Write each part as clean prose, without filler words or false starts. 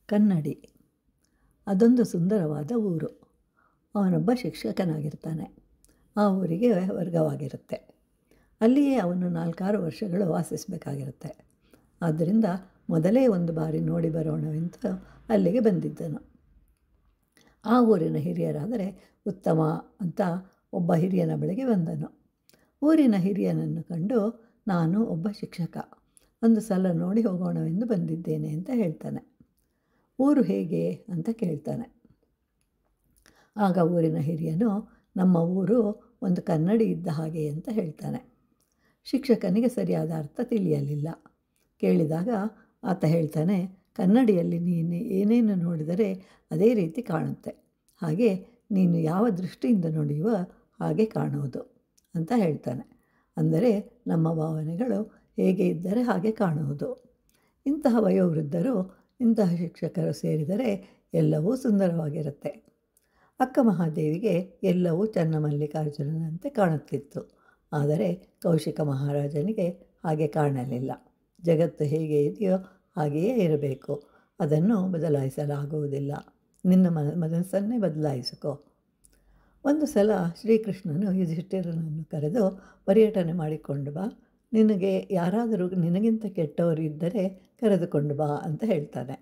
ಕನ್ನಡಿ. ಅದೊಂದು ಸುಂದರವಾದ ಊರು. ಅವನೊಬ್ಬ ಶಿಕ್ಷಕನಾಗಿರ್ತಾನೆ. ಆ ಊರಿಗೆ ವರ್ಗವಾಗಿರುತ್ತೆ. ಅಲ್ಲಿಯೇ ಅವನು 4-6 ವರ್ಷಗಳು ವಾಸಿಸಬೇಕಾಗಿರುತ್ತೆ. ಆದ್ದರಿಂದ ಮೊದಲೇ ಒಂದು ಬಾರಿ ನೋಡಿ ಬರೋಣವೆಂದು ಅಲ್ಲಿಗೆ ಬಂದಿದ್ದನು. ಆ ಊರಿನ ಹಿರಿಯರಾದರೆ ಉತ್ತಮ ಅಂತ ಒಬ್ಬ ಹಿರಿಯನ ಬಳಿಗೆ ಬಂದನು. ಊರಿನ ಹಿರಿಯನನ್ನು ಕಂಡು, ನಾನು ಒಬ್ಬ ಶಿಕ್ಷಕ, ಒಂದು ಸಲ ನೋಡಿ ಹೋಗೋಣವೆಂದು ಬಂದಿದ್ದೇನೆ ಅಂತ ಹೇಳ್ತಾನೆ. ಊರು ಹೇಗೆ ಅಂತ ಕೇಳ್ತಾನೆ. ಆಗ ಊರಿನ ಹಿರಿಯನು, ನಮ್ಮ ಊರು ಒಂದು ಕನ್ನಡಿ ಇದ್ದ ಹಾಗೆ ಅಂತ ಹೇಳ್ತಾನೆ. ಶಿಕ್ಷಕನಿಗೆ ಸರಿಯಾದ ಅರ್ಥ ತಿಳಿಯಲಿಲ್ಲ. ಕೇಳಿದಾಗ ಆತ ಹೇಳ್ತಾನೆ, ಕನ್ನಡಿಯಲ್ಲಿ ನೀನು ಏನೇನು ನೋಡಿದರೆ ಅದೇ ರೀತಿ ಕಾಣುತ್ತೆ. ಹಾಗೆ ನೀನು ಯಾವ ದೃಷ್ಟಿಯಿಂದ ನೋಡಿಯುವ ಹಾಗೆ ಕಾಣುವುದು ಅಂತ ಹೇಳ್ತಾನೆ. ಅಂದರೆ ನಮ್ಮ ಭಾವನೆಗಳು ಹೇಗೆ ಇದ್ದರೆ ಹಾಗೆ ಕಾಣುವುದು. ಇಂತಹ ವಯೋವೃದ್ಧರು, ಇಂತಹ ಶಿಕ್ಷಕರು ಸೇರಿದರೆ ಎಲ್ಲವೂ ಸುಂದರವಾಗಿರುತ್ತೆ. ಅಕ್ಕ ಮಹಾದೇವಿಗೆ ಎಲ್ಲವೂ ಚನ್ನಮಲ್ಲಿಕಾರ್ಜುನನಂತೆ ಕಾಣುತ್ತಿತ್ತು. ಆದರೆ ಕೌಶಿಕ ಮಹಾರಾಜನಿಗೆ ಹಾಗೆ ಕಾಣಲಿಲ್ಲ. ಜಗತ್ತು ಹೇಗೆ ಇದೆಯೋ ಹಾಗೆಯೇ ಇರಬೇಕು, ಅದನ್ನು ಬದಲಾಯಿಸಲಾಗುವುದಿಲ್ಲ. ನಿನ್ನ ಮನಸ್ಸನ್ನೇ ಬದಲಾಯಿಸಿಕೋ. ಒಂದು ಸಲ ಶ್ರೀಕೃಷ್ಣನು ಯುಧಿಷ್ಠಿರನನ್ನು ಕರೆದು, ಪರ್ಯಟನೆ ಮಾಡಿಕೊಂಡು ಬಾ, ನಿನಗೆ ಯಾರಾದರೂ ನಿನಗಿಂತ ಕೆಟ್ಟವರು ಇದ್ದರೆ ಕರೆದುಕೊಂಡು ಬಾ ಅಂತ ಹೇಳ್ತಾನೆ.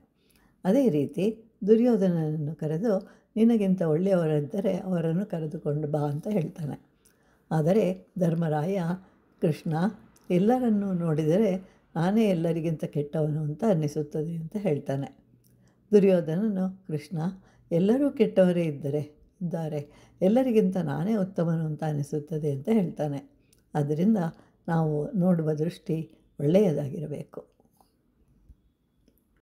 ಅದೇ ರೀತಿ ದುರ್ಯೋಧನನನ್ನು ಕರೆದು, ನಿನಗಿಂತ ಒಳ್ಳೆಯವರಿದ್ದರೆ ಅವರನ್ನು ಕರೆದುಕೊಂಡು ಬಾ ಅಂತ ಹೇಳ್ತಾನೆ. ಆದರೆ ಧರ್ಮರಾಯ, ಕೃಷ್ಣ, ಎಲ್ಲರನ್ನೂ ನೋಡಿದರೆ ನಾನೇ ಎಲ್ಲರಿಗಿಂತ ಕೆಟ್ಟವನು ಅಂತ ಅನ್ನಿಸುತ್ತದೆ ಅಂತ ಹೇಳ್ತಾನೆ. ದುರ್ಯೋಧನನು, ಕೃಷ್ಣ, ಎಲ್ಲರೂ ಕೆಟ್ಟವರೇ ಇದ್ದಾರೆ, ಎಲ್ಲರಿಗಿಂತ ನಾನೇ ಉತ್ತಮನು ಅಂತ ಅನ್ನಿಸುತ್ತದೆ ಅಂತ ಹೇಳ್ತಾನೆ. ಆದ್ದರಿಂದ ನಾವು ನೋಡುವ ದೃಷ್ಟಿ ಒಳ್ಳೆಯದಾಗಿರಬೇಕು.